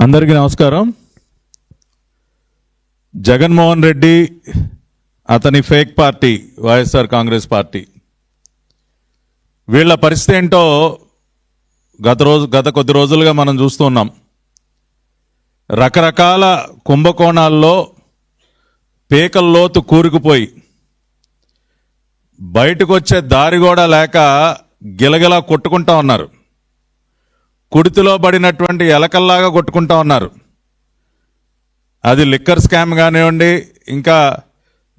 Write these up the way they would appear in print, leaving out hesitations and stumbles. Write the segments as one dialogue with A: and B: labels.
A: అందరికీ నమస్కారం. జగన్మోహన్ రెడ్డి అతని fake party YSR Congress party వీళ్ళ పరిస్థితి ఏంటో గత కొద్ది రోజులుగా మనం చూస్తున్నాం. రకరకాల కుంభకోణాల్లో పేకల్లోతు కూరుకుపోయి బయటకు వచ్చే దారి కూడా లేక గిలగిలా కొట్టుకుంటా ఉన్నారు. కుడితిలో పడినటువంటి ఎలకల్లాగా కొట్టుకుంటా ఉన్నారు. అది లిక్కర్ స్కామ్ కానివ్వండి, ఇంకా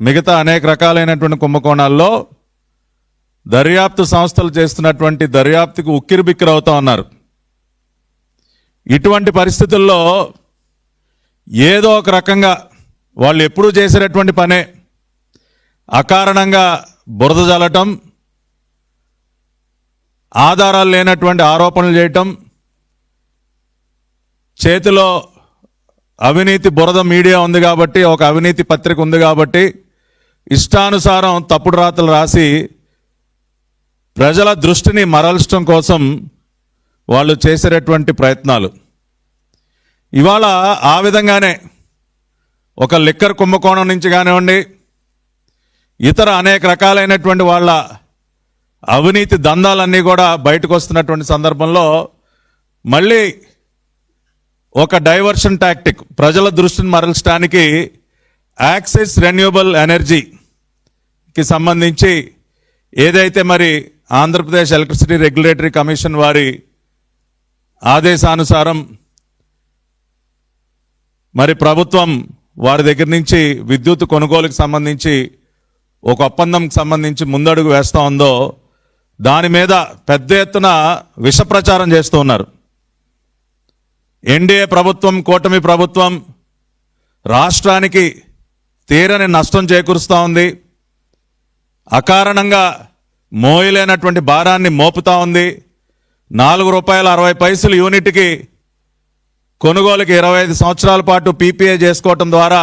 A: మిగతా అనేక రకాలైనటువంటి కుంభకోణాల్లో దర్యాప్తు సంస్థలు చేస్తున్నటువంటి దర్యాప్తుకు ఉక్కిరిబిక్కిరి అవుతా ఉన్నారు. ఇటువంటి పరిస్థితుల్లో ఏదో ఒక రకంగా వాళ్ళు ఎప్పుడూ చేసేటటువంటి పనే అకారణంగా బురద జల్లటం, ఆధారాలు లేనటువంటి ఆరోపణలు చేయటం, చేతిలో అవినీతి బురద మీడియా ఉంది కాబట్టి, ఒక అవినీతి పత్రిక ఉంది కాబట్టి ఇష్టానుసారం తప్పుడు రాతలు రాసి ప్రజల దృష్టిని మరల్చడం కోసం వాళ్ళు చేసేటటువంటి ప్రయత్నాలు. ఇవాళ ఆ విధంగానే ఒక లిక్కర్ కుంభకోణం నుంచి కానివ్వండి, ఇతర అనేక రకాలైనటువంటి వాళ్ళ అవినీతి దందాలన్నీ కూడా బయటకు వస్తున్నటువంటి సందర్భంలో మళ్ళీ ఒక డైవర్షన్ టాక్టిక్, ప్రజల దృష్టిని మరల్చడానికి యాక్సెస్ రెన్యూబుల్ ఎనర్జీకి సంబంధించి ఏదైతే మరి ఆంధ్రప్రదేశ్ ఎలక్ట్రిసిటీ రెగ్యులేటరీ కమిషన్ వారి ఆదేశానుసారం మరి ప్రభుత్వం వారి దగ్గర నుంచి విద్యుత్ కొనుగోలుకు సంబంధించి ఒక ఒప్పందంకి సంబంధించి ముందడుగు వేస్తూ ఉందో దాని మీద పెద్ద ఎత్తున విష ప్రచారం చేస్తూ ఉన్నారు. ఎన్డీఏ ప్రభుత్వం, కూటమి ప్రభుత్వం రాష్ట్రానికి తీరని నష్టం చేకూరుస్తూ ఉంది, అకారణంగా మోయలేనటువంటి భారాన్ని మోపుతా ఉంది. ₹4.60 యూనిట్కి కొనుగోలుకి 25 సంవత్సరాల పాటు పీపీఏ చేసుకోవటం ద్వారా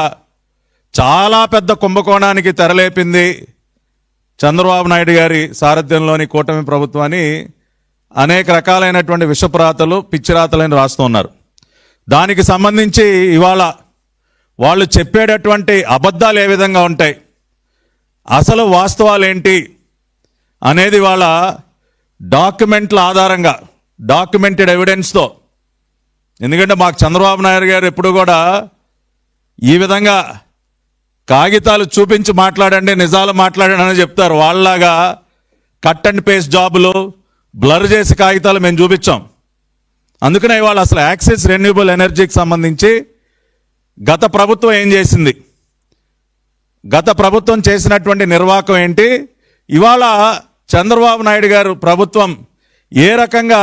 A: చాలా పెద్ద కుంభకోణానికి తెరలేపింది చంద్రబాబు నాయుడు గారి సారథ్యంలోని కూటమి ప్రభుత్వాన్ని అనేక రకాలైనటువంటి విషపురాతలు, పిచ్చిరాతలని రాస్తూ ఉన్నారు. దానికి సంబంధించి ఇవాళ వాళ్ళు చెప్పేటటువంటి అబద్ధాలు ఏ విధంగా ఉంటాయి, అసలు వాస్తవాలు ఏంటి అనేది వాళ్ళ డాక్యుమెంట్ల ఆధారంగా, డాక్యుమెంటెడ్ ఎవిడెన్స్తో, ఎందుకంటే మాకు చంద్రబాబు నాయుడు గారు ఎప్పుడు కూడా ఈ విధంగా కాగితాలు చూపించి మాట్లాడండి, నిజాలు మాట్లాడండి అని చెప్తారు. వాళ్ళలాగా కట్ అండ్ పేస్ట్ జాబులు, బ్లర్ చేసి కాగితాలు మేము చూపించాం. అందుకనే ఇవాళ అసలు యాక్సెస్ రెన్యూబుల్ ఎనర్జీకి సంబంధించి గత ప్రభుత్వం ఏం చేసింది, గత ప్రభుత్వం చేసినటువంటి నిర్వాహకం ఏంటి, ఇవాళ చంద్రబాబు నాయుడు గారు ప్రభుత్వం ఏ రకంగా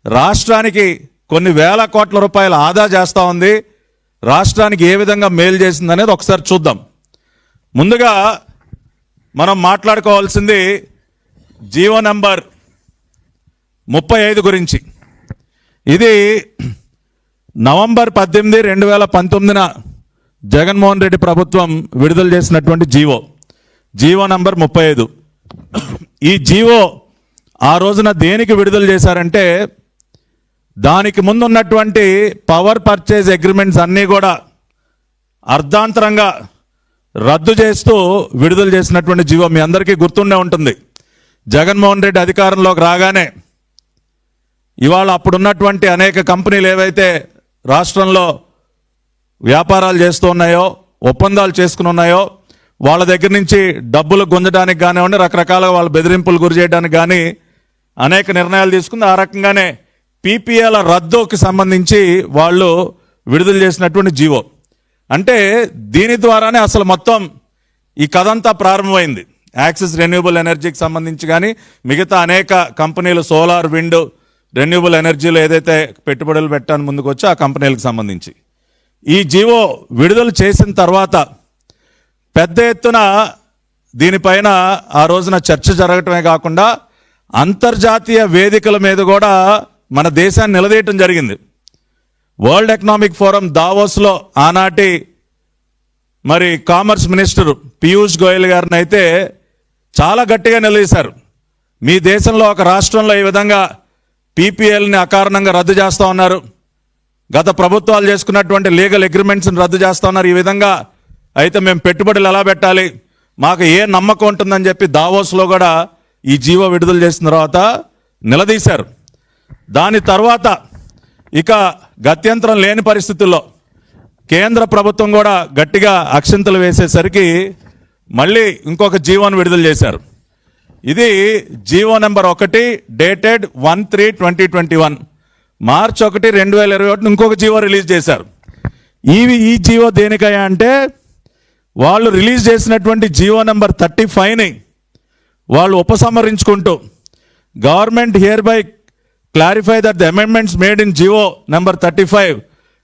A: రాష్ట్రానికి కొన్ని వేల కోట్ల రూపాయల ఆదా చేస్తూ ఉంది, రాష్ట్రానికి ఏ విధంగా మేలు చేసింది అనేది ఒకసారి చూద్దాం. ముందుగా మనం మాట్లాడుకోవాల్సింది జీవో నంబర్ 35 గురించి. ఇది నవంబర్ 18, 2019 జగన్మోహన్ రెడ్డి ప్రభుత్వం విడుదల చేసినటువంటి జీవో నంబర్ 35. ఈ జీవో ఆ రోజున దేనికి విడుదల చేశారంటే, దానికి ముందున్నటువంటి పవర్ పర్చేజ్ అగ్రిమెంట్స్ అన్నీ కూడా అర్ధాంతరంగా రద్దు చేస్తూ విడుదల చేసినటువంటి జీవో. మీ అందరికీ గుర్తుండే ఉంటుంది. జగన్మోహన్ రెడ్డి అధికారంలోకి రాగానే ఇవాళ అప్పుడున్నటువంటి అనేక కంపెనీలు ఏవైతే రాష్ట్రంలో వ్యాపారాలు చేస్తూ ఉన్నాయో, ఒప్పందాలు చేసుకుని ఉన్నాయో, వాళ్ళ దగ్గర నుంచి డబ్బులు గుంజడానికి కానివ్వండి, రకరకాలుగా వాళ్ళ బెదిరింపులు గురి చేయడానికి కానీ అనేక నిర్ణయాలు తీసుకుంది. ఆ రకంగానే పీపీఏల రద్దుకి సంబంధించి వాళ్ళు విడుదల చేసినటువంటి జీవో. అంటే దీని ద్వారానే అసలు మొత్తం ఈ కథంతా ప్రారంభమైంది. యాక్సెస్ రెన్యూబుల్ ఎనర్జీకి సంబంధించి కానీ, మిగతా అనేక కంపెనీలు సోలార్, విండ్, రెన్యూబుల్ ఎనర్జీలో ఏదైతే పెట్టుబడులు పెట్టడానికి ముందుకు వచ్చి ఆ కంపెనీలకు సంబంధించి ఈ జీవో విడుదల చేసిన తర్వాత పెద్ద ఎత్తున దీనిపైన ఆ రోజున చర్చ జరగటమే కాకుండా అంతర్జాతీయ వేదికల మీద కూడా మన దేశాన్ని నిలదీయటం జరిగింది. వరల్డ్ ఎకనామిక్ ఫోరం దావోస్లో ఆనాటి మరి కామర్స్ మినిస్టర్ పీయూష్ గోయల్ గారిని అయితే చాలా గట్టిగా నిలదీశారు. మీ దేశంలో ఒక రాష్ట్రంలో ఈ విధంగా పీపీఎల్ని అకారణంగా రద్దు చేస్తూ ఉన్నారు, గత ప్రభుత్వాలు చేసుకున్నటువంటి లీగల్ అగ్రిమెంట్స్ని రద్దు చేస్తున్నారు. ఈ విధంగా అయితే మేము పెట్టుబడులు ఎలా పెట్టాలి, మాకు ఏ నమ్మకం ఉంటుందని చెప్పి దావోస్లో కూడా ఈ జీవో విడుదల చేసిన తర్వాత నిలదీశారు. దాని తర్వాత ఇక గత్యంతరం లేని పరిస్థితుల్లో కేంద్ర ప్రభుత్వం కూడా గట్టిగా అక్షింతలు వేసేసరికి మళ్ళీ ఇంకొక జీవోను విడుదల చేశారు. ఇది జీవో నెంబర్ 1 డేటెడ్ 1/3/2021 మార్చి 1, 2021 ఇంకొక జీవో రిలీజ్ చేశారు. ఈ జీవో దేనికయ్యా అంటే వాళ్ళు రిలీజ్ చేసినటువంటి జీవో నెంబర్ 35ని వాళ్ళు ఉపసంహరించుకుంటూ government hereby clarify that the amendments made in GO number 35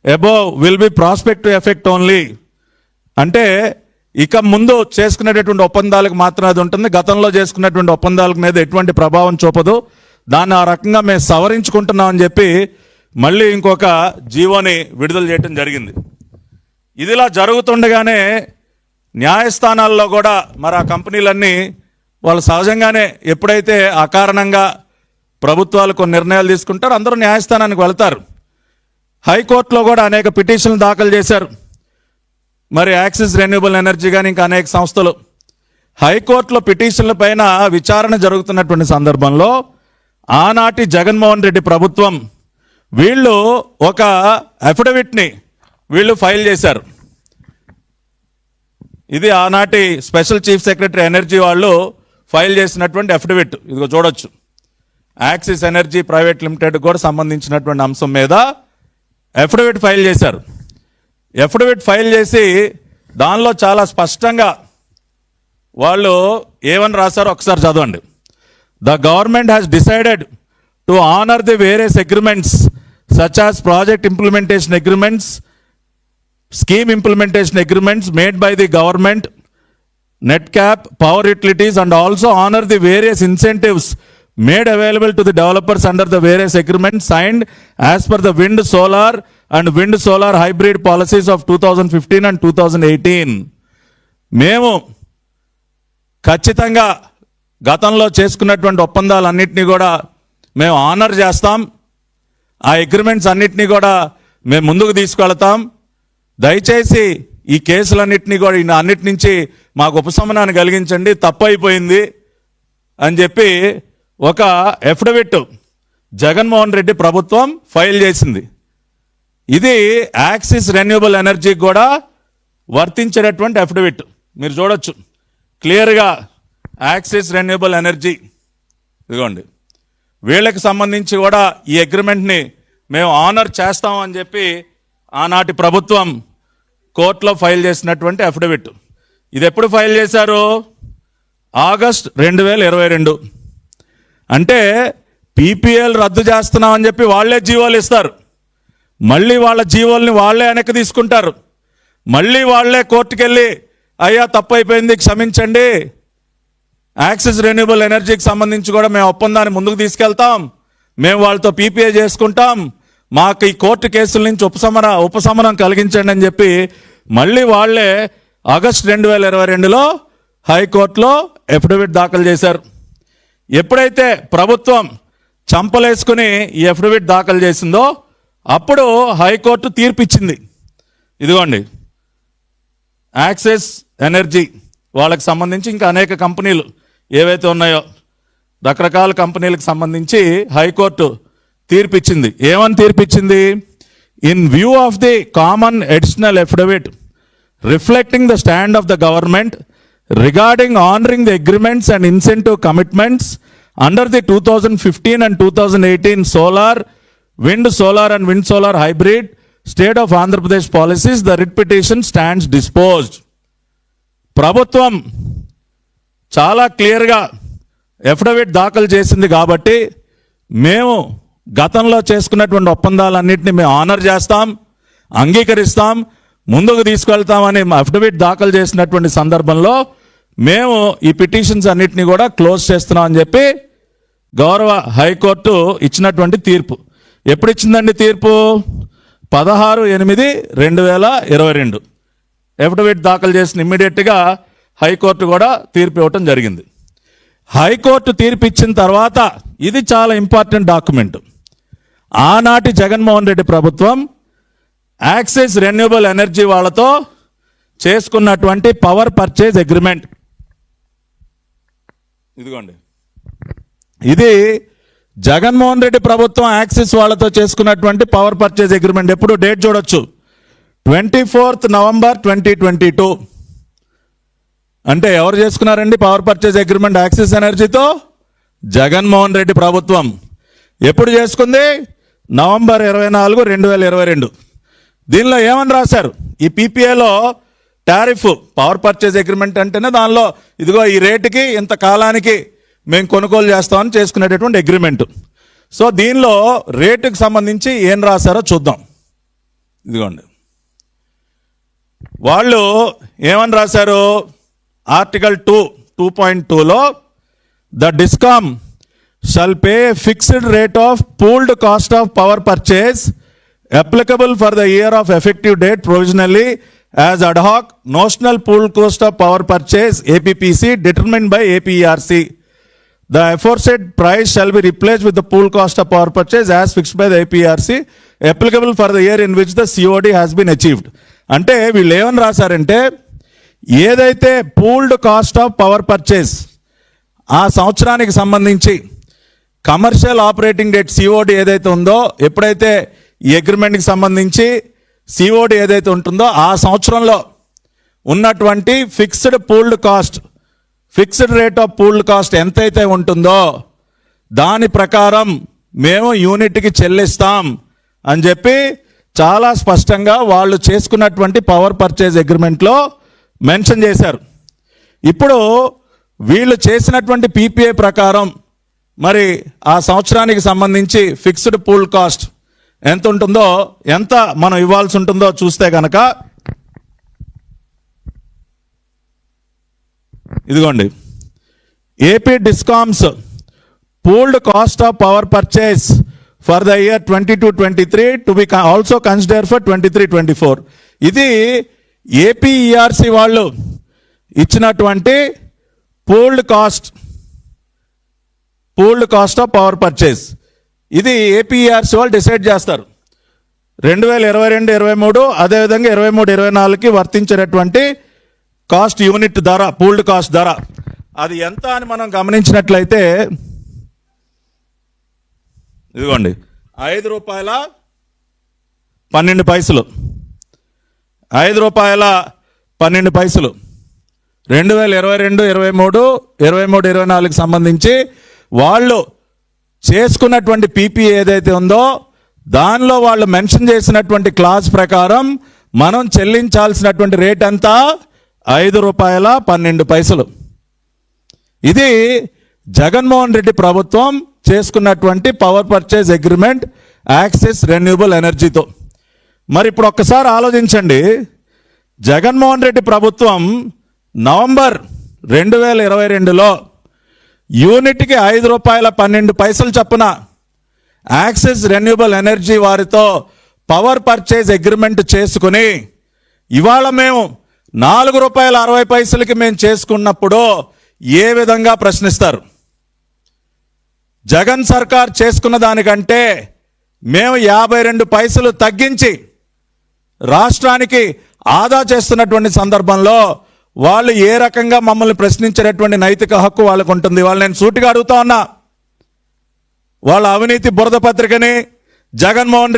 A: above will be prospective effect only. అంటే ఇక ముందు చేసుకునేటటువంటి ఒప్పందాలకు మాత్రం అది ఉంటుంది, గతంలో చేసుకున్నటువంటి ఒప్పందాల మీద ఎటువంటి ప్రభావం చూపదు, దాన్ని ఆ రకంగా మేము సవరించుకుంటున్నామని చెప్పి మళ్ళీ ఇంకొక జీవోని విడుదల చేయడం జరిగింది. ఇదిలా జరుగుతుండగానే న్యాయస్థానాల్లో కూడా మరి ఆ కంపెనీలన్నీ వాళ్ళు సహజంగానే ఎప్పుడైతే అకారణంగా ప్రభుత్వాలు కొన్ని నిర్ణయాలు తీసుకుంటారో అందరూ న్యాయస్థానానికి వెళ్తారు. హైకోర్టులో కూడా అనేక పిటిషన్లు దాఖలు చేశారు. మరి యాక్సిస్ రెన్యూబుల్ ఎనర్జీ కానీ ఇంకా అనేక సంస్థలు హైకోర్టులో పిటిషన్ల పైన విచారణ జరుగుతున్నటువంటి సందర్భంలో ఆనాటి జగన్మోహన్ రెడ్డి ప్రభుత్వం వీళ్ళు ఒక అఫిడవిట్ని వీళ్ళు ఫైల్ చేశారు. ఇది ఆనాటి స్పెషల్ చీఫ్ సెక్రటరీ ఎనర్జీ వాళ్ళు ఫైల్ చేసినటువంటి అఫిడవిట్. ఇదిగో చూడొచ్చు. యాక్సిస్ ఎనర్జీ ప్రైవేట్ లిమిటెడ్ కూడా సంబంధించినటువంటి అంశం మీద అఫిడవిట్ ఫైల్ చేశారు. అఫిడవిట్ ఫైల్ చేసి దానిలో చాలా స్పష్టంగా వాళ్ళు ఏమని రాశారో ఒకసారి చదవండి. The government has decided to honour the various agreements such as project implementation agreements, scheme implementation agreements made by the government, NetCap, power utilities, and also honor the various incentives made available to the developers under the various agreements signed as per the wind solar and wind solar hybrid policies of 2015 and 2018. మేము ఖచ్చితంగా గతంలో చేసుకున్నటువంటి ఒప్పందాలన్నింటినీ కూడా మేము honour చేస్తాం, ఆ agreements అన్నింటినీ కూడా మేము ముందుకు తీసుకెళ్తాం, దయచేసి ఈ కేసులన్నింటినీ కూడా అన్నిటి నుంచి మాకు ఉపశమనాన్ని కలిగించండి, తప్పు అయిపోయింది అని చెప్పి ఒక అఫిడవిట్ జగన్మోహన్ రెడ్డి ప్రభుత్వం ఫైల్ చేసింది. ఇది యాక్సిస్ రెన్యూబుల్ ఎనర్జీకి కూడా వర్తించేటటువంటి అఫిడవిట్. మీరు చూడొచ్చు క్లియర్గా యాక్సిస్ రెన్యూబుల్ ఎనర్జీ ఇదిగోండి, వీళ్ళకి సంబంధించి కూడా ఈ అగ్రిమెంట్ని మేము ఆనర్ చేస్తామని చెప్పి ఆనాటి ప్రభుత్వం కోర్టులో ఫైల్ చేసినటువంటి అఫిడవిట్. ఇది ఎప్పుడు ఫైల్ చేశారు? ఆగస్ట్ 2022. అంటే పీపీఎల్ రద్దు చేస్తున్నామని చెప్పి వాళ్లే జీవోలు ఇస్తారు, మళ్ళీ వాళ్ళ జీవోల్ని వాళ్లే వెనక్కి తీసుకుంటారు, మళ్ళీ వాళ్లే కోర్టుకెళ్ళి అయ్యా తప్పు అయిపోయింది క్షమించండి, యాక్సిస్ రెన్యూబుల్ ఎనర్జీకి సంబంధించి కూడా మేము ఒప్పందాన్ని ముందుకు తీసుకెళ్తాం, మేము వాళ్ళతో పీపీఏ చేసుకుంటాం, మాకు ఈ కోర్టు కేసుల నుంచి ఉపశమనం కలిగించండి అని చెప్పి మళ్ళీ వాళ్లే ఆగస్ట్ 2022లో హైకోర్టులో అఫిడవిట్ దాఖలు చేశారు. ఎప్పుడైతే ప్రభుత్వం చంపలేసుకుని ఈ అఫిడవిట్ దాఖలు చేసిందో అప్పుడు హైకోర్టు తీర్పు ఇచ్చింది. ఇదిగోండి, యాక్సిస్ ఎనర్జీ వాళ్ళకి సంబంధించి ఇంకా అనేక కంపెనీలు ఏవైతే ఉన్నాయో రకరకాల కంపెనీలకు సంబంధించి హైకోర్టు తీర్పిచ్చింది. ఏమని తీర్పిచ్చింది? In view of the common additional affidavit reflecting the stand of the government regarding honouring the agreements and incentive commitments under the 2015 and 2018 solar, wind solar and wind solar hybrid state of Andhra Pradesh policies, the writ petition stands disposed. ప్రభుత్వం చాలా క్లియర్గా affidavit దాఖలు చేసింది కాబట్టి మేము గతంలో చేసుకున్నటువంటి ఒప్పందాలన్నింటినీ మేము ఆనర్ చేస్తాం, అంగీకరిస్తాం, ముందుకు తీసుకెళ్తామని అఫిడవిట్ దాఖలు చేసినటువంటి సందర్భంలో మేము ఈ పిటిషన్స్ అన్నింటినీ కూడా క్లోజ్ చేస్తున్నాం అని చెప్పి గౌరవ హైకోర్టు ఇచ్చినటువంటి తీర్పు. ఎప్పుడు ఇచ్చిందండి తీర్పు? 16/8/2022 అఫిడవిట్ దాఖలు చేసిన ఇమ్మీడియట్గా హైకోర్టు కూడా తీర్పు ఇవ్వటం జరిగింది. హైకోర్టు తీర్పు ఇచ్చిన తర్వాత ఇది చాలా ఇంపార్టెంట్ డాక్యుమెంట్. ఆనాటి జగన్మోహన్ రెడ్డి ప్రభుత్వం యాక్సిస్ రెన్యూబుల్ ఎనర్జీ వాళ్ళతో చేసుకున్నటువంటి పవర్ పర్చేజ్ అగ్రిమెంట్. ఇదిగోండి, ఇది జగన్మోహన్ రెడ్డి ప్రభుత్వం యాక్సిస్ వాళ్ళతో చేసుకున్నటువంటి పవర్ పర్చేజ్ అగ్రిమెంట్. ఎప్పుడు డేట్ చూడొచ్చు, 24 నవంబర్ 2022. అంటే ఎవరు చేసుకున్నారండి పవర్ పర్చేజ్ అగ్రిమెంట్ యాక్సిస్ ఎనర్జీతో? జగన్మోహన్ రెడ్డి ప్రభుత్వం. ఎప్పుడు చేసుకుంది? నవంబర్ 24, 2022. దీనిలో ఏమని రాశారు? ఈ పీపీఏలో టారిఫ్ పవర్ పర్చేజ్ అగ్రిమెంట్ అంటేనే దానిలో ఇదిగో ఈ రేటుకి ఇంత కాలానికి మేము కొనుగోలు చేస్తామని చేసుకునేటటువంటి అగ్రిమెంట్. సో దీనిలో రేటుకి సంబంధించి ఏం రాశారో చూద్దాం. ఇదిగోండి, వాళ్ళు ఏమని రాశారు? ఆర్టికల్ 2.2లో the discom shall pay fixed rate of pooled cost of power purchase applicable for the year of effective date provisionally as ad hoc notional pool cost of power purchase APPC determined by APERC. The aforesaid price shall be replaced with the pool cost of power purchase as fixed by the APERC applicable for the year in which the COD has been achieved. అంటే వీళ్ళు ఏమని రాశారంటే, ఏదైతే pooled cost of power purchase ఆ సంవత్సరానికి సంబంధించి commercial operating date COD ఏదైతే ఉందో, ఎప్పుడైతే ఈ అగ్రిమెంట్కి సంబంధించి సిఓడి ఏదైతే ఉంటుందో ఆ సంవత్సరంలో ఉన్నటువంటి fixed pooled cost, fixed rate of pooled cost ఎంతైతే ఉంటుందో దాని ప్రకారం మేము యూనిట్కి చెల్లిస్తాం అని చెప్పి చాలా స్పష్టంగా వాళ్ళు చేసుకున్నటువంటి పవర్ పర్చేజ్ అగ్రిమెంట్లో మెన్షన్ చేశారు. ఇప్పుడు వీళ్ళు చేసినటువంటి పీపీఏ ప్రకారం మరి ఆ సంవత్సరానికి సంబంధించి ఫిక్స్డ్ పూల్ కాస్ట్ ఎంత ఉంటుందో, ఎంత మనం ఇవ్వాల్సి ఉంటుందో చూస్తే కనుక ఇదిగోండి, AP discoms pooled cost of power purchase for the year 22-23 to be also consider for 23-24. ఇది ఏపీఈఆర్సీ వాళ్ళు ఇచ్చినటువంటి pooled cost of power purchase. ఇది ఏపీఆర్సీ వాళ్ళు డిసైడ్ చేస్తారు. 2022-23 అదేవిధంగా 23-24కి వర్తించేటటువంటి కాస్ట్ యూనిట్ ధర, పూల్డ్ కాస్ట్ ధర అది ఎంత అని మనం గమనించినట్లయితే ఇదిగోండి, ₹5.12 ₹5.12 2022-23 23-24కి సంబంధించి వాళ్ళు చేసుకున్నటువంటి పీపీ ఏదైతే ఉందో దానిలో వాళ్ళు మెన్షన్ చేసినటువంటి క్లాజ్ ప్రకారం మనం చెల్లించాల్సినటువంటి రేట్ అంతా ₹5.12. ఇది జగన్మోహన్ రెడ్డి ప్రభుత్వం చేసుకున్నటువంటి power purchase agreement Axis renewable ఎనర్జీతో. మరి ఇప్పుడు ఒక్కసారి ఆలోచించండి, జగన్మోహన్ రెడ్డి ప్రభుత్వం నవంబర్ 2022లో యూనిట్కి ₹5.12 చొప్పున యాక్సిస్ రెన్యూబుల్ ఎనర్జీ వారితో పవర్ పర్చేజ్ అగ్రిమెంట్ చేసుకుని ఇవాళ మేము ₹4.60కి మేము చేసుకున్నప్పుడు ఏ విధంగా ప్రశ్నిస్తారు? జగన్ సర్కార్ చేసుకున్న దానికంటే మేము 52 పైసలు తగ్గించి రాష్ట్రానికి ఆదా చేస్తున్నటువంటి సందర్భంలో వాళ్ళు ఏ రకంగా మమ్మల్ని ప్రశ్నించేటటువంటి నైతిక హక్కు వాళ్ళకు ఉంటుంది? వాళ్ళు నేను సూటిగా అడుగుతా ఉన్నా, వాళ్ళ అవినీతి బురద పత్రికని, జగన్మోహన్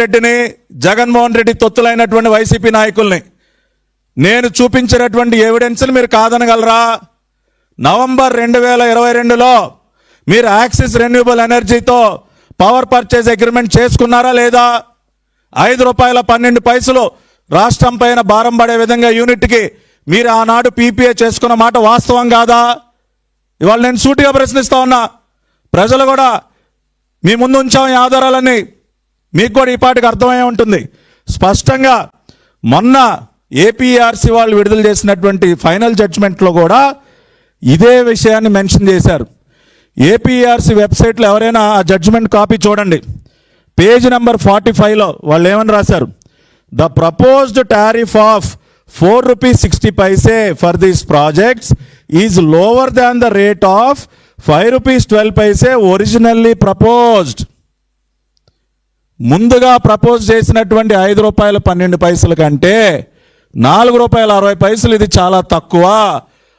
A: రెడ్డి తొత్తులైనటువంటి వైసీపీ నాయకుల్ని నేను చూపించినటువంటి ఎవిడెన్స్ని మీరు కాదనగలరా? నవంబర్ 2022లో మీరు యాక్సిస్ రెన్యూబుల్ ఎనర్జీతో పవర్ పర్చేజ్ అగ్రిమెంట్ చేసుకున్నారా లేదా? ₹5.12 రాష్ట్రం పైన భారం పడే విధంగా యూనిట్కి మీరు ఆనాడు పీపీఏ చేసుకున్న మాట వాస్తవం కాదా? ఇవాళ నేను సూటిగా ప్రశ్నిస్తా ఉన్నా. ప్రజలు కూడా మీ ముందు ఉంచాం ఈ ఆధారాలన్నీ, మీకు కూడా ఈ పాటికి అర్థమై ఉంటుంది. స్పష్టంగా మొన్న ఏపీఆర్సీ వాళ్ళు విడుదల చేసినటువంటి ఫైనల్ జడ్జిమెంట్లో కూడా ఇదే విషయాన్ని మెన్షన్ చేశారు. ఏపీఆర్సీ వెబ్సైట్లో ఎవరైనా ఆ జడ్జిమెంట్ కాపీ చూడండి, పేజ్ నెంబర్ 45లో వాళ్ళు ఏమని రాశారు? The proposed tariff of ₹4.60 for these projects is lower than the rate of ₹5.12 originally proposed. ముందుగా ప్రపోజ్ చేసినటువంటి ₹5.12 కంటే ₹4.60 ఇది చాలా తక్కువ,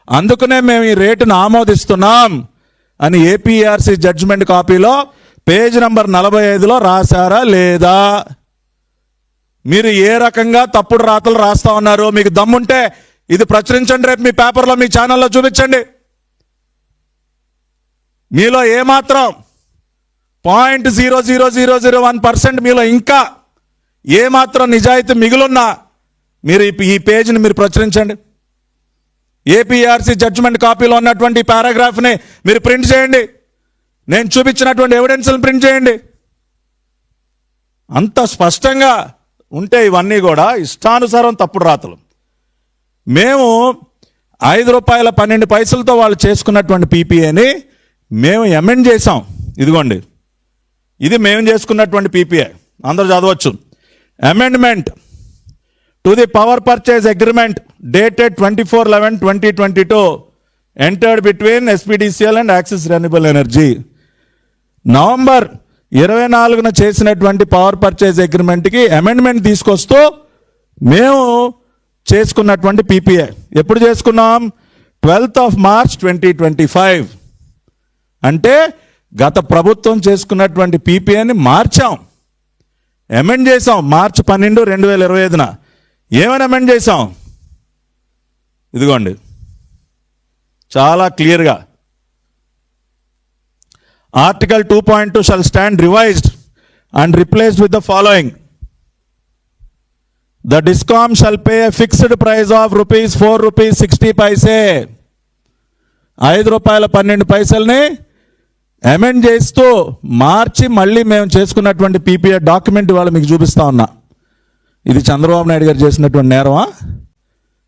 A: అందుకనే మేము ఈ రేటును ఆమోదిస్తున్నాం అని ఏపీఆర్సీ జడ్జిమెంట్ కాపీలో పేజ్ నంబర్ 45లో రాశారా లేదా? మీరు ఏ రకంగా తప్పుడు రాతలు రాస్తా ఉన్నారు? మీకు దమ్ముంటే ఇది ప్రచురించండి, రేపు మీ పేపర్లో మీ ఛానల్లో చూపించండి. మీలో ఏమాత్రం 0.00001% మీలో ఇంకా ఏమాత్రం నిజాయితీ మిగులున్నా మీరు ఈ పేజీని మీరు ప్రచురించండి. ఏపీఆర్సీ జడ్జిమెంట్ కాపీలో ఉన్నటువంటి పారాగ్రాఫ్ని మీరు ప్రింట్ చేయండి. నేను చూపించినటువంటి ఎవిడెన్స్ని ప్రింట్ చేయండి. అంత స్పష్టంగా ఉంటే ఇవన్నీ కూడా ఇష్టానుసారం తప్పుడు రాతలు. మేము ₹5.12 వాళ్ళు చేసుకున్నటువంటి పీపీఏని మేము అమెండ్ చేసాం. ఇదిగోండి, ఇది మేము చేసుకున్నటువంటి పీపీఏ, అందరూ చదవచ్చు. Amendment to the power purchase agreement dated 24/11/2022 entered between SPDCL and Axis renewable energy. November 24న చేసినటువంటి పవర్ పర్చేజ్ అగ్రిమెంట్కి అమెండ్మెంట్ తీసుకొస్తూ మేము చేసుకున్నటువంటి పీపీఏ. ఎప్పుడు చేసుకున్నాం? 12th March 2025. అంటే గత ప్రభుత్వం చేసుకున్నటువంటి పీపీఏని మార్చాం, అమెండ్ చేసాం. March 12, 2025న ఏమని అమెండ్ చేసాం? ఇదిగోండి, చాలా క్లియర్గా Article 2.2 shall stand revised and replaced with the following. The DISCOM shall pay a fixed price of ₹4.60 ₹5.12 amend చేస్తూ మార్చి మళ్ళీ మేము చేసుకున్నటువంటి పీపీఏ డాక్యుమెంట్ ఇవాళ మీకు చూపిస్తా ఉన్నా. ఇది చంద్రబాబు నాయుడు గారు చేసినటువంటి నేరమా?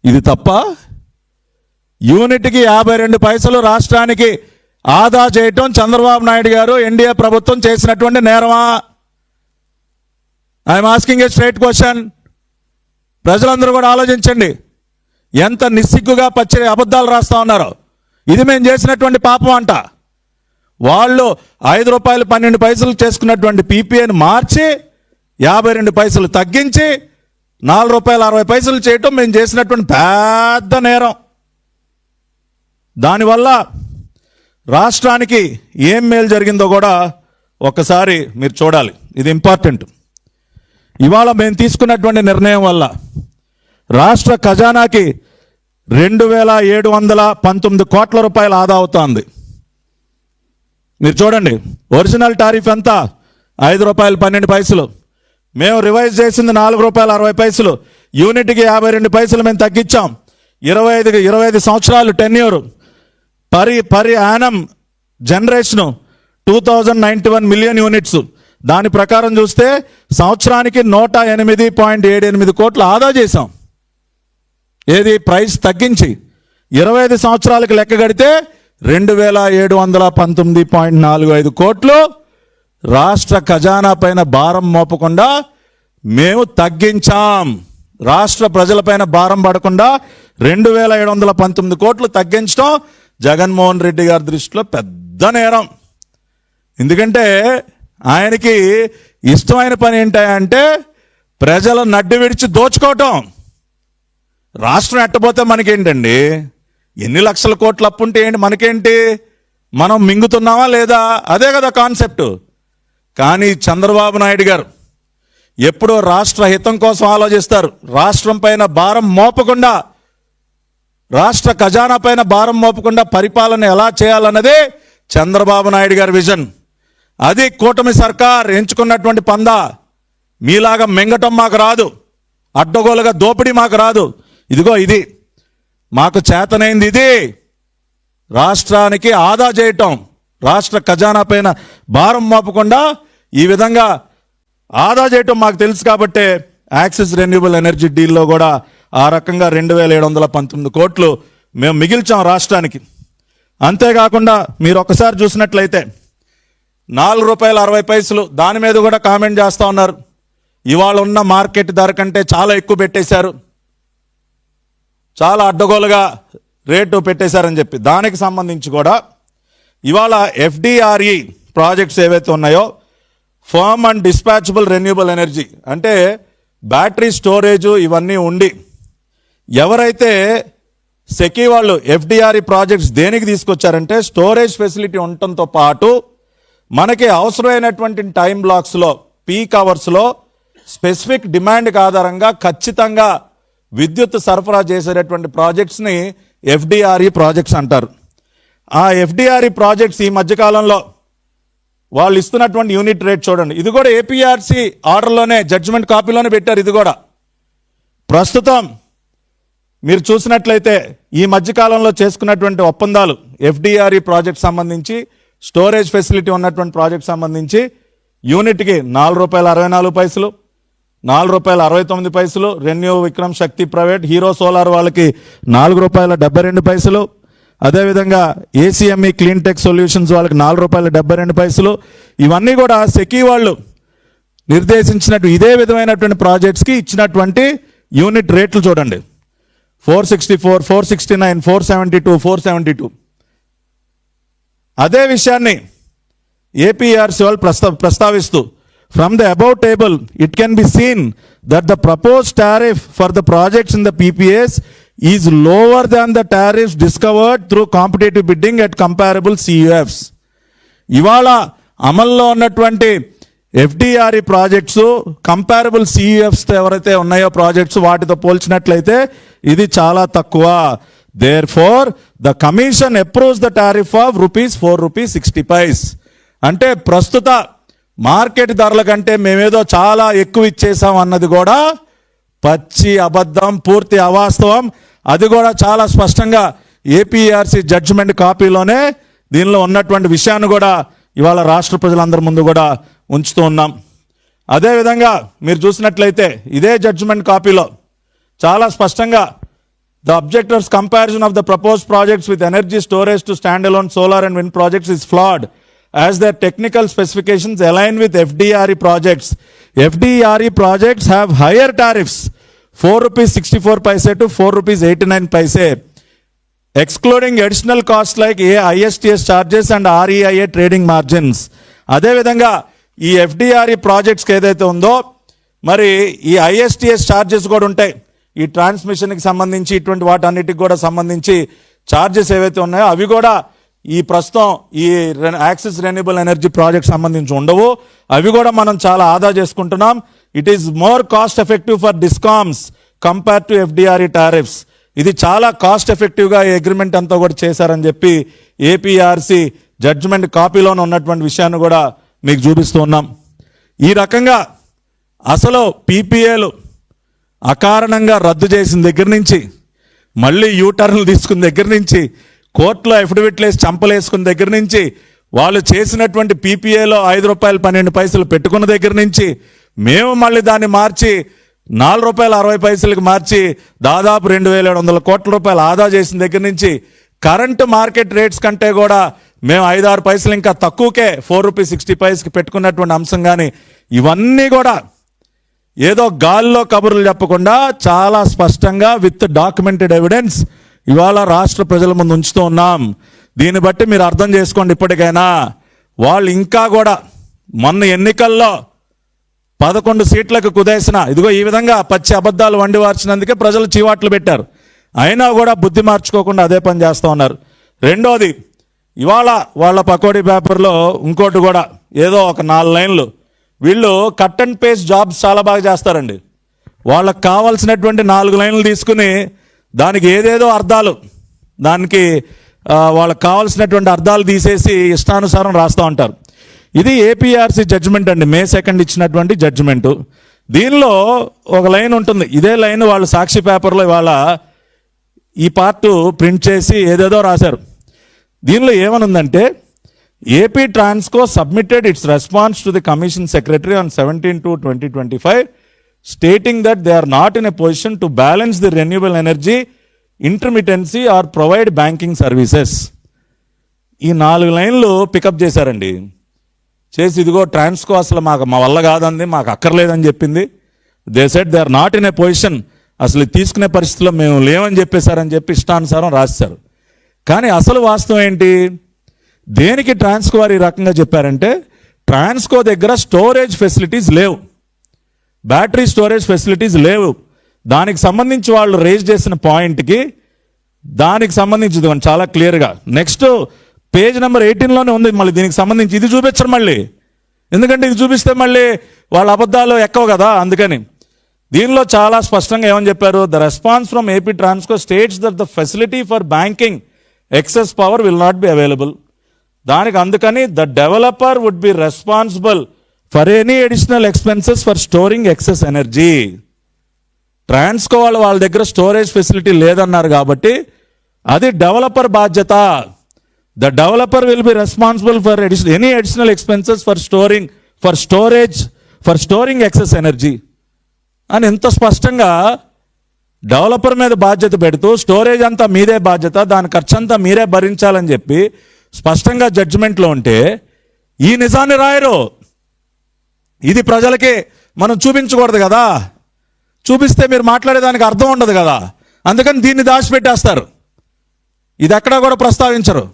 A: ఇది తప్ప? యూనిట్కి 52 పైసలు రాష్ట్రానికి ఆదా చేయటం చంద్రబాబు నాయుడు గారు ఎన్డీఏ ప్రభుత్వం చేసినటువంటి నేరమా? I'm asking a straight question. ప్రజలందరూ కూడా ఆలోచించండి, ఎంత నిస్సిగ్గుగా పచ్చి అబద్ధాలు రాస్తా ఉన్నారో. ఇది మేము చేసినటువంటి పాపం అంట. వాళ్ళు ₹5.12 చేసుకున్నటువంటి పీపీఏని మార్చి 52 పైసలు తగ్గించి ₹4.60 చేయటం మేము చేసినటువంటి పెద్ద నేరం. దానివల్ల రాష్ట్రానికి ఏం మేలు జరిగిందో కూడా ఒకసారి మీరు చూడాలి. ఇది ఇంపార్టెంట్. ఇవాళ మేము తీసుకున్నటువంటి నిర్ణయం వల్ల రాష్ట్ర ఖజానాకి ₹2,719 కోట్ల ఆదా అవుతోంది. మీరు చూడండి, ఒరిజినల్ టారిఫ్ ఎంత? ₹5.12. మేము రివైజ్ చేసింది ₹4.60. యూనిట్కి 52 పైసలు మేము తగ్గించాం. 25 సంవత్సరాలు టెన్యూర్, పరి యానం జనరేషను 2091 మిలియన్ యూనిట్స్. దాని ప్రకారం చూస్తే సంవత్సరానికి 108.78 కోట్లు ఆదా చేశాం. ఏది? ప్రైస్ తగ్గించి 25 సంవత్సరాలకు లెక్క కడితే 2,719.45 కోట్లు రాష్ట్ర ఖజానా పైన భారం మోపకుండా మేము తగ్గించాం. రాష్ట్ర ప్రజలపైన భారం పడకుండా 2,719 కోట్లు తగ్గించడం జగన్మోహన్ రెడ్డి గారి దృష్టిలో పెద్ద నేరం. ఎందుకంటే ఆయనకి ఇష్టమైన పని ఏంటంటే ప్రజల నడ్డి విడిచి దోచుకోవటం. రాష్ట్రం ఎట్టబోతే మనకేంటండి? ఎన్ని లక్షల కోట్ల అప్పు ఉంటే ఏంటి మనకేంటి? మనం మింగుతున్నామా లేదా? అదే కదా కాన్సెప్ట్. కానీ చంద్రబాబు నాయుడు గారు ఎప్పుడో రాష్ట్ర హితం కోసం ఆలోచిస్తారు. రాష్ట్రం పైన భారం మోపకుండా, రాష్ట్ర ఖజానా పైన భారం మోపకుండా పరిపాలన ఎలా చేయాలన్నదే చంద్రబాబు నాయుడు గారి విజన్. అది కూటమి సర్కార్ ఎంచుకున్నటువంటి పందా. మీలాగా మింగటం మాకు రాదు, అడ్డగోలుగా దోపిడీ మాకు రాదు. ఇదిగో ఇది మాకు చేతనైంది. ఇది రాష్ట్రానికి ఆదా చేయటం, రాష్ట్ర ఖజానా పైన భారం మోపకుండా ఈ విధంగా ఆదా చేయటం మాకు తెలుసు. కాబట్టే యాక్సిస్ రెన్యూబుల్ ఎనర్జీ డీల్లో కూడా ఆ రకంగా 2,719 కోట్లు మేము మిగిల్చాం రాష్ట్రానికి. అంతేకాకుండా మీరు ఒకసారి చూసినట్లయితే ₹4.60 దాని మీద కూడా కామెంట్ చేస్తూ ఉన్నారు. ఇవాళ ఉన్న మార్కెట్ ధర కంటే చాలా ఎక్కువ పెట్టేశారు, చాలా అడ్డగోలుగా రేటు పెట్టేశారని చెప్పి. దానికి సంబంధించి కూడా ఇవాళ FDRE ప్రాజెక్ట్స్ ఏవైతే ఉన్నాయో ఫర్మ్ అండ్ డిస్పాచబుల్ రెన్యూబుల్ ఎనర్జీ అంటే బ్యాటరీ స్టోరేజు ఇవన్నీ ఉండి ఎవరైతే సెకీ వాళ్ళు ఎఫ్డిఆర్ఈ ప్రాజెక్ట్స్ దేనికి తీసుకొచ్చారంటే స్టోరేజ్ ఫెసిలిటీ ఉండటంతో పాటు మనకి అవసరమైనటువంటి టైం బ్లాక్స్లో పీక్ అవర్స్లో స్పెసిఫిక్ డిమాండ్కి ఆధారంగా ఖచ్చితంగా విద్యుత్ సరఫరా చేసేటటువంటి ప్రాజెక్ట్స్ని ఎఫ్డిఆర్ఈ ప్రాజెక్ట్స్ అంటారు. ఆ ఎఫ్డిఆర్ఈ ప్రాజెక్ట్స్ ఈ మధ్యకాలంలో వాళ్ళు ఇస్తున్నటువంటి యూనిట్ రేట్ చూడండి. ఇది కూడా ఏపీఆర్సీ ఆర్డర్లోనే జడ్జిమెంట్ కాపీలోనే పెట్టారు. ఇది కూడా ప్రస్తుతం మీరు చూసినట్లయితే ఈ మధ్యకాలంలో చేసుకున్నటువంటి ఒప్పందాలు ఎఫ్డిఆర్ఈ ప్రాజెక్ట్ సంబంధించి స్టోరేజ్ ఫెసిలిటీ ఉన్నటువంటి ప్రాజెక్ట్ సంబంధించి యూనిట్కి ₹4.64, ₹4.69, రెన్యూ విక్రమ్ శక్తి ప్రైవేట్ హీరో సోలార్ వాళ్ళకి ₹4.72, అదేవిధంగా ఏసీఎంఈ క్లీన్ టెక్ సొల్యూషన్స్ వాళ్ళకి ₹4.72. ఇవన్నీ కూడా సెకీ వాళ్ళు నిర్దేశించినట్టు ఇదే విధమైనటువంటి ప్రాజెక్ట్స్కి ఇచ్చినటువంటి యూనిట్ రేట్లు చూడండి. 464, 469, 472, 472. అదే విషయాన్ని ఏపీఆర్సీ వాళ్ళు ప్రస్తావిస్తూ from the above table it can be seen that the propose tariff for the projects in the PPs is lower than the tariffs discovered through competitive bidding at comparable CUFs. ఇవాళ అమల్లో ఉన్నటువంటి FDRE projects comparable సియుఎఫ్స్ ఎవరైతే ఉన్నాయో projects వాటితో పోల్చినట్లయితే ఇది చాలా తక్కువ. Therefore the commission approves the tariff of ₹4.60. అంటే ప్రస్తుత మార్కెట్ ధరల కంటే మేమేదో చాలా ఎక్కువ ఇచ్చేసాం అన్నది కూడా పచ్చి అబద్ధం, పూర్తి అవాస్తవం. అది కూడా చాలా స్పష్టంగా ఏపీఆర్సీ జడ్జిమెంట్ కాపీలోనే దీనిలో ఉన్నటువంటి విషయాన్ని కూడా ఇవాళ రాష్ట్ర ప్రజలందరి ముందు కూడా ఉంచుతూ ఉన్నాం. అదేవిధంగా మీరు చూసినట్లయితే ఇదే జడ్జిమెంట్ కాపీలో చాలా స్పష్టంగా the objectors comparison of the propose projects with energy storage to stand alone solar and wind projects is flawed as their technical specifications align with FDRE projects. FDRE projects have higher tariffs, ₹4.64 to ₹4.89, excluding additional costs like ISTS charges and REIA trading margins. అదేవిధంగా ఈ FDRE ప్రాజెక్ట్స్కి ఏదైతే ఉందో మరి ఈ ISTS charges కూడా ఉంటాయి. ఈ ట్రాన్స్మిషన్కి సంబంధించి ఇటువంటి వాటన్నిటికి కూడా సంబంధించి ఛార్జెస్ ఏవైతే ఉన్నాయో అవి కూడా ఈ ప్రస్తుతం ఈ యాక్సిస్ రెన్యూబుల్ ఎనర్జీ ప్రాజెక్ట్ సంబంధించి ఉండవు. అవి కూడా మనం చాలా ఆదా చేసుకుంటున్నాం. It is more cost effective for discoms compare to FDRE tariffs. ఇది చాలా కాస్ట్ ఎఫెక్టివ్గా ఈ అగ్రిమెంట్ అంతా కూడా చేశారని చెప్పి ఏపీఆర్సీ జడ్జిమెంట్ కాపీలోనే ఉన్నటువంటి విషయాన్ని కూడా మీకు చూపిస్తూ ఉన్నాం. ఈ రకంగా అసలు పీపీఏలు అకారణంగా రద్దు చేసిన దగ్గర నుంచి మళ్ళీ యూటర్న్లు తీసుకున్న దగ్గర నుంచి కోర్టులో అఫిడవిట్లు వేసి చంపలేసుకున్న దగ్గర నుంచి వాళ్ళు చేసినటువంటి పీపీఏలో ₹5.12 పెట్టుకున్న దగ్గర నుంచి మేము మళ్ళీ దాన్ని మార్చి ₹4.60 మార్చి దాదాపు ₹2,700 కోట్ల ఆదా చేసిన దగ్గర నుంచి కరెంటు మార్కెట్ రేట్స్ కంటే కూడా మేము 5-6 పైసలు ఇంకా తక్కువకే ₹4.60 పెట్టుకున్నటువంటి అంశం. కానీ ఇవన్నీ కూడా ఏదో గాల్లో కబుర్లు చెప్పకుండా చాలా స్పష్టంగా విత్ డాక్యుమెంటెడ్ ఎవిడెన్స్ ఇవాళ రాష్ట్ర ప్రజల ముందు ఉంచుతూ ఉన్నాం. దీన్ని బట్టి మీరు అర్థం చేసుకోండి. ఇప్పటికైనా వాళ్ళు ఇంకా కూడా మొన్న ఎన్నికల్లో 11 సీట్లకు కుదేసిన ఇదిగో ఈ విధంగా పచ్చి అబద్ధాలు వండి వార్చినందుకే ప్రజలు చీవాట్లు పెట్టారు. అయినా కూడా బుద్ధి మార్చుకోకుండా అదే పని చేస్తూ ఉన్నారు. రెండోది ఇవాళ వాళ్ళ పకోడీ పేపర్లో ఇంకోటి కూడా ఏదో ఒక 4 లైన్లు వీళ్ళు కట్ అండ్ పేస్ట్ జాబ్స్ చాలా బాగా చేస్తారండి. వాళ్ళకు కావాల్సినటువంటి 4 లైన్లు తీసుకుని దానికి ఏదేదో అర్థాలు దానికి వాళ్ళకి కావాల్సినటువంటి అర్థాలు తీసేసి ఇష్టానుసారం రాస్తూ ఉంటారు. ఇది ఏపీఆర్సీ జడ్జిమెంట్ అండి, May 2 ఇచ్చినటువంటి జడ్జిమెంటు. దీనిలో ఒక లైన్ ఉంటుంది. ఇదే లైన్ వాళ్ళు సాక్షి పేపర్లో ఇవాళ ఈ పార్ట్ ప్రింట్ చేసి ఏదేదో రాశారు. దీనిలో ఏమనుందంటే AP Transco submitted its response to the commission secretary on 17/2/2025 stating that they are not in a position to balance the renewable energy intermittency or provide banking services. ఈ 4 లైన్లు పికప్ చేశారండి. చేసి ఇదిగో ట్రాన్స్కో అసలు మా వల్ల కాదంది, మాకు అక్కర్లేదని చెప్పింది. They said they are not in a position, అసలు తీసుకునే పరిస్థితిలో మేము లేవని చెప్పేశారని చెప్పి ఇష్టానుసారం రాశారు. కానీ అసలు వాస్తవం ఏంటి? దేనికి ట్రాన్స్కో వారు ఈ రకంగా చెప్పారంటే ట్రాన్స్కో దగ్గర స్టోరేజ్ ఫెసిలిటీస్ లేవు, బ్యాటరీ స్టోరేజ్ ఫెసిలిటీస్ లేవు. దానికి సంబంధించి వాళ్ళు రేజ్ చేసిన పాయింట్కి దానికి సంబంధించి చాలా క్లియర్గా నెక్స్ట్ పేజ్ నెంబర్ 18లోనే ఉంది. మళ్ళీ దీనికి సంబంధించి ఇది చూపించరు మళ్ళీ, ఎందుకంటే ఇది చూపిస్తే మళ్ళీ వాళ్ళ అబద్ధాలు ఎక్కువ కదా. అందుకని దీనిలో చాలా స్పష్టంగా ఏమని చెప్పారు, the response from AP Transco states that the facility for banking excess power will not be available. దానికి అందుకని the developer would be responsible for any additional expenses for storing excess energy. Transco వాళ్ళ దగ్గర స్టోరేజ్ ఫెసిలిటీ లేదన్నారు కాబట్టి అది developer బాధ్యత. The developer will be responsible for any additional expenses for storing excess energy అని ఎంత స్పష్టంగా డెవలపర్ మీద బాధ్యత పెడుతూ స్టోరేజ్ అంతా మీదే బాధ్యత, దాని ఖర్చు అంతా మీరే భరించాలని చెప్పి స్పష్టంగా జడ్జిమెంట్లో ఉంటే ఈ నిజాన్ని రాయరు. ఇది ప్రజలకి మనం చూపించకూడదు కదా, చూపిస్తే మీరు మాట్లాడేదానికి అర్థం ఉండదు కదా. అందుకని దీన్ని దాచిపెట్టేస్తారు, ఇది ఎక్కడా కూడా ప్రస్తావించరు.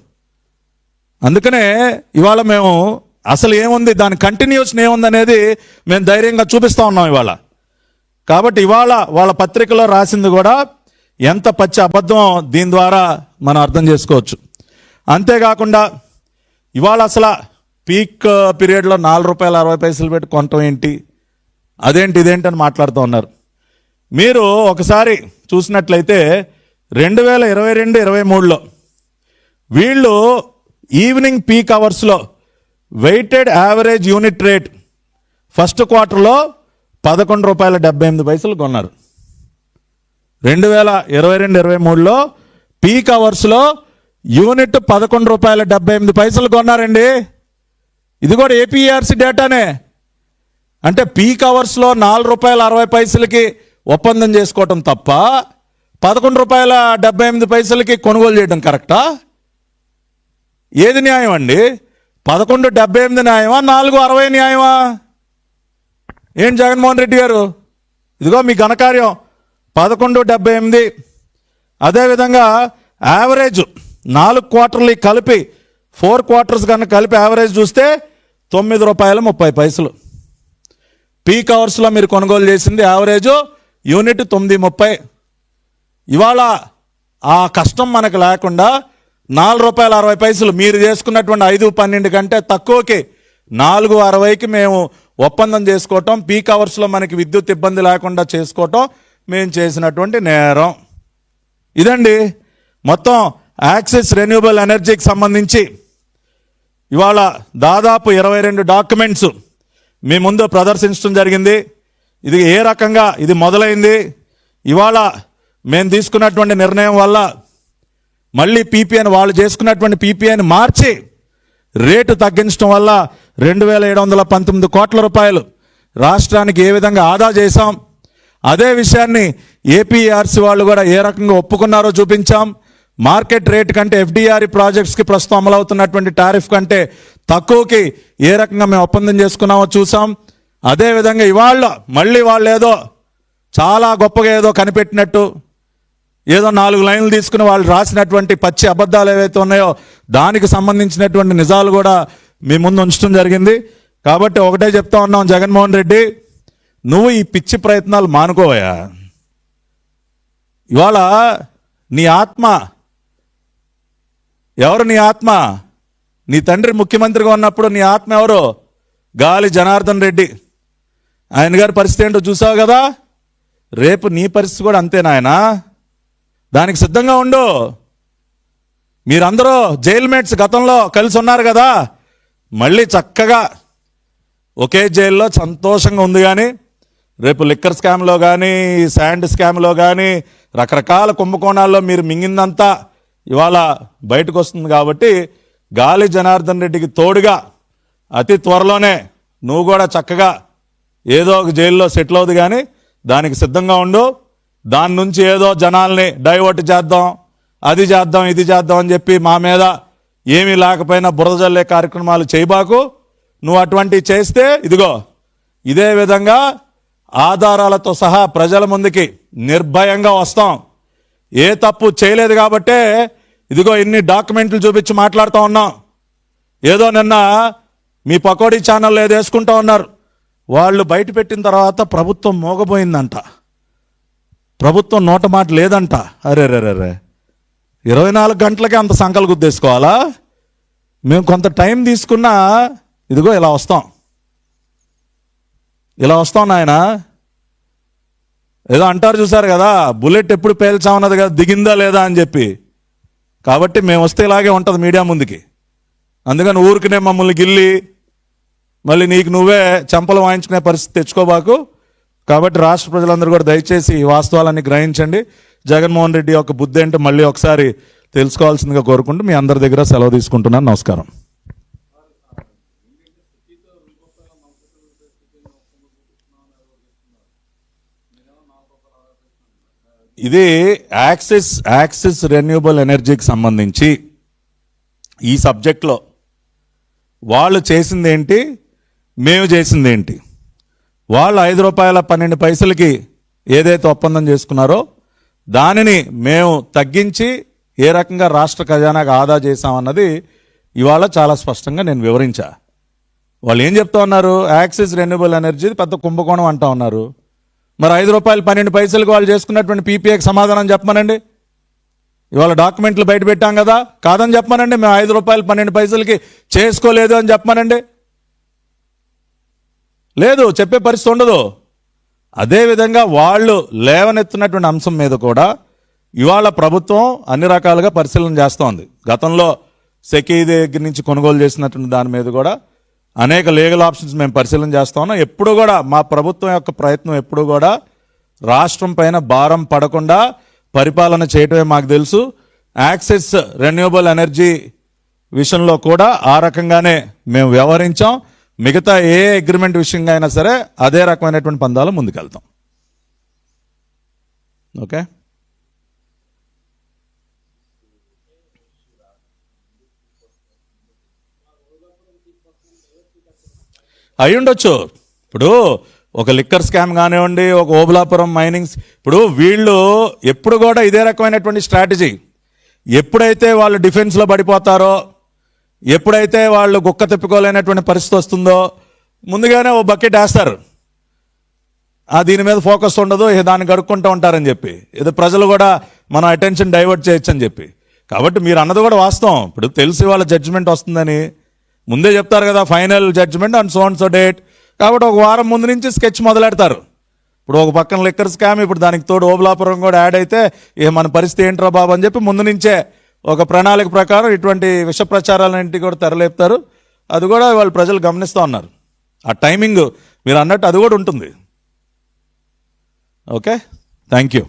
A: అందుకనే ఇవాళ మేము అసలు ఏముంది, దాని కంటిన్యూషన్ ఏముంది అనేది మేము ధైర్యంగా చూపిస్తూ ఉన్నాం ఇవాళ. కాబట్టి ఇవాళ వాళ్ళ పత్రికలో రాసింది కూడా ఎంత పచ్చి అబద్ధం దీని ద్వారా మనం అర్థం చేసుకోవచ్చు. అంతేకాకుండా ఇవాళ అసలు పీక్ పీరియడ్లో ₹4.60 పెట్టి కొనటం ఏంటి, అదేంటి ఇదేంటి అని మాట్లాడుతూ ఉన్నారు. మీరు ఒకసారి చూసినట్లయితే 2022-23లో వీళ్ళు ఈవినింగ్ పీక్ అవర్స్లో weighted average unit rate first క్వార్టర్లో ₹11.78 కొన్నారు. 2022-23లో పీక్ అవర్స్లో యూనిట్ ₹11.78 కొన్నారండి. ఇది కూడా ఏపీఆర్సీ డేటానే. అంటే పీక్ అవర్స్లో ₹4.60కి ఒప్పందం చేసుకోవటం తప్ప ₹11.78 కొనుగోలు చేయడం కరెక్టా? ఏది న్యాయం అండి? 11.78 న్యాయమా, 4.60 న్యాయమా? ఏం జగన్మోహన్ రెడ్డి గారు, ఇదిగో మీ ఘనకార్యం 11.78. అదేవిధంగా యావరేజ్ 4 క్వార్టర్లు కలిపి 4 క్వార్టర్స్ కన్నా కలిపి యావరేజ్ చూస్తే ₹9.30. పీక్ అవర్స్లో మీరు కొనుగోలు చేసింది యావరేజ్ యూనిట్ 9.30. ఇవాళ ఆ కష్టం మనకు లేకుండా ₹4.60 మీరు చేసుకున్నటువంటి 5-12 కంటే తక్కువకి 4.60కి మేము ఒప్పందం చేసుకోవటం, పీక్ అవర్స్లో మనకి విద్యుత్ ఇబ్బంది లేకుండా చేసుకోవటం మేము చేసినటువంటి నేరం. ఇదండి మొత్తం యాక్సిస్ రెన్యూబుల్ ఎనర్జీకి సంబంధించి ఇవాళ దాదాపు 22 డాక్యుమెంట్స్ మీ ముందు ప్రదర్శించడం జరిగింది. ఇది ఏ రకంగా ఇది మొదలైంది, ఇవాళ మేము తీసుకున్నటువంటి నిర్ణయం వల్ల మళ్ళీ పీపీఐని వాళ్ళు చేసుకున్నటువంటి పీపీఐని మార్చి రేటు తగ్గించడం వల్ల ₹2,719 కోట్ల రాష్ట్రానికి ఏ విధంగా ఆదా చేశాం, అదే విషయాన్ని ఏపీఆర్సీ వాళ్ళు కూడా ఏ రకంగా ఒప్పుకున్నారో చూపించాం. మార్కెట్ రేట్ కంటే ఎఫ్డిఆర్ఈ ప్రాజెక్ట్స్కి ప్రస్తుతం అమలవుతున్నటువంటి టారిఫ్ కంటే తక్కువకి ఏ రకంగా మేము ఒప్పందం చేసుకున్నామో చూసాం. అదేవిధంగా ఇవాళ మళ్ళీ వాళ్ళు ఏదో చాలా గొప్పగా ఏదో కనిపెట్టినట్టు ఏదో 4 లైన్లు తీసుకుని వాళ్ళు రాసినటువంటి పచ్చి అబద్ధాలు ఏవైతే ఉన్నాయో దానికి సంబంధించినటువంటి నిజాలు కూడా మీ ముందు ఉంచడం జరిగింది. కాబట్టి ఒకటే చెప్తా ఉన్నాం, జగన్మోహన్ రెడ్డి నువ్వు ఈ పిచ్చి ప్రయత్నాలు మానుకోవయా. ఇవాళ నీ ఆత్మ ఎవరు? నీ ఆత్మ నీ తండ్రి ముఖ్యమంత్రిగా ఉన్నప్పుడు నీ ఆత్మ ఎవరు? గాలి జనార్దన్ రెడ్డి. ఆయన గారి పరిస్థితి ఏంటో చూసావు కదా. రేపు నీ పరిస్థితి కూడా అంతే నాయనా, దానికి సిద్ధంగా ఉండు. మీరందరూ జైల్ మేట్స్ గతంలో కలిసి ఉన్నారు కదా, మళ్ళీ చక్కగా ఒకే జైల్లో సంతోషంగా ఉంది. కానీ రేపు లిక్కర్ స్కామ్లో కానీ శాండ్ స్కామ్లో కానీ రకరకాల కుంభకోణాల్లో మీరు మింగిందంతా ఇవాళ బయటకు వస్తుంది. కాబట్టి గాలి జనార్దన్ రెడ్డికి తోడుగా అతి త్వరలోనే నువ్వు కూడా చక్కగా ఏదో ఒక జైల్లో సెటిల్ అవుదు. కానీ దానికి సిద్ధంగా ఉండు. దాని నుంచి ఏదో జనాల్ని డైవర్ట్ చేద్దాం, అది చేద్దాం, ఇది చేద్దాం అని చెప్పి మా మీద ఏమీ లేకపోయినా బురద జల్లే కార్యక్రమాలు చేయబాకు. నువ్వు అటువంటివి చేస్తే ఇదిగో ఇదే విధంగా ఆధారాలతో సహా ప్రజల ముందుకి నిర్భయంగా వస్తాం. ఏ తప్పు చేయలేదు కాబట్టే ఇదిగో ఇన్ని డాక్యుమెంట్లు చూపించి మాట్లాడుతూ ఉన్నాం. ఏదో నిన్న మీ పకోడీ ఛానల్ ఏదో వేసుకుంటా ఉన్నారు. వాళ్ళు బయట పెట్టిన తర్వాత ప్రభుత్వం మోగపోయిందంట, ప్రభుత్వం నోట మాట లేదంట. అరే 24 గంటలకే అంత సంకలు గుద్దేసుకోవాలా? మేము కొంత టైం తీసుకున్నా ఇదిగో ఇలా వస్తాం నాయన. ఏదో అంటారు చూసారు కదా, బుల్లెట్ ఎప్పుడు పేల్చామన్నది కదా, దిగిందా లేదా అని చెప్పి. కాబట్టి మేము వస్తే ఇలాగే ఉంటుంది మీడియా ముందుకి. అందుకని ఊరికినే మమ్మల్ని గిల్లి మళ్ళీ నీకు నువ్వే చెంపలు వాయించుకునే పరిస్థితి తెచ్చుకోబాకు. కాబట్టి రాష్ట్ర ప్రజలందరూ కూడా దయచేసి ఈ వాస్తవాలన్నీ గ్రహించండి. జగన్మోహన్ రెడ్డి యొక్క బుద్ధి ఏంటో మళ్ళీ ఒకసారి తెలుసుకోవాల్సిందిగా కోరుకుంటూ మీ అందరి దగ్గర సెలవు తీసుకుంటున్నాను. నమస్కారం. ఇది యాక్సిస్ రెన్యూబుల్ ఎనర్జీకి సంబంధించి ఈ సబ్జెక్ట్లో వాళ్ళు చేసింది ఏంటి, మేము చేసింది ఏంటి. వాళ్ళు ₹5.12 ఏదైతే ఒప్పందం చేసుకున్నారో దానిని మేము తగ్గించి ఏ రకంగా రాష్ట్ర ఖజానాకు ఆదా చేశామన్నది ఇవాళ చాలా స్పష్టంగా నేను వివరించా. వాళ్ళు ఏం చెప్తా ఉన్నారు, యాక్సిస్ రెన్యూబుల్ ఎనర్జీ పెద్ద కుంభకోణం అంటా ఉన్నారు. మరి ₹5.12 వాళ్ళు చేసుకున్నటువంటి పీపీఏకి సమాధానం చెప్పమనండి. ఇవాళ డాక్యుమెంట్లు బయట పెట్టాం కదా, కాదని చెప్పమనండి. మేము ₹5.12 చేసుకోలేదు అని చెప్పమనండి. లేదు, చెప్పే పరిస్థితి ఉండదు. అదేవిధంగా వాళ్ళు లేవనెత్తున్నటువంటి అంశం మీద కూడా ఇవాళ ప్రభుత్వం అన్ని రకాలుగా పరిశీలన చేస్తోంది. గతంలో సెకీ దగ్గర నుంచి కొనుగోలు చేసినటువంటి దాని మీద కూడా అనేక లీగల్ ఆప్షన్స్ మేము పరిశీలన చేస్తా ఉన్నాం. ఎప్పుడు కూడా మా ప్రభుత్వం యొక్క ప్రయత్నం ఎప్పుడు కూడా రాష్ట్రం పైన భారం పడకుండా పరిపాలన చేయటమే మాకు తెలుసు. యాక్సిస్ రెన్యూబుల్ ఎనర్జీ విషయంలో కూడా ఆ రకంగానే మేము వ్యవహరించాం. మిగతా ఏ అగ్రిమెంట్ విషయంగా అయినా సరే అదే రకమైనటువంటి పందాలు ముందుకెళ్తాం. ఓకే, అయి ఉండొచ్చు. ఇప్పుడు ఒక లిక్కర్ స్కామ్ కానివ్వండి, ఒక ఓబులాపురం మైనింగ్స్, ఇప్పుడు వీళ్ళు ఎప్పుడు కూడా ఇదే రకమైనటువంటి స్ట్రాటజీ. ఎప్పుడైతే వాళ్ళు డిఫెన్స్లో పడిపోతారో, ఎప్పుడైతే వాళ్ళు గుక్క తిప్పుకోలేనటువంటి పరిస్థితి వస్తుందో ముందుగానే ఓ బకెట్ వేస్తారు. దీని మీద ఫోకస్ ఉండదు, దాన్ని గడుక్కుంటూ ఉంటారని చెప్పి, ఏదో ప్రజలు కూడా మనం అటెన్షన్ డైవర్ట్ చేయొచ్చు అని చెప్పి. కాబట్టి మీరు అన్నది కూడా వాస్తవం. ఇప్పుడు తెలిసి వాళ్ళ జడ్జిమెంట్ వస్తుందని ముందే చెప్తారు కదా, final judgment and so date. కాబట్టి ఒక వారం ముందు నుంచి స్కెచ్ మొదలెడతారు. ఇప్పుడు ఒక పక్కన లిక్కర్ స్కామ్, ఇప్పుడు దానికి తోడు ఓబులాపురం కూడా యాడ్ అయితే మన పరిస్థితి ఏంట్రా బాబు అని చెప్పి ముందు నుంచే ఒక ప్రణాళిక ప్రకారం ఇటువంటి విష ప్రచారాలన్నింటినీ కూడా తెరలేపుతారు. అది కూడా వాళ్ళు ప్రజలు గమనిస్తూ ఉన్నారు. ఆ టైమింగ్ మీరు అన్నట్టు అది కూడా ఉంటుంది. Okay, thank you.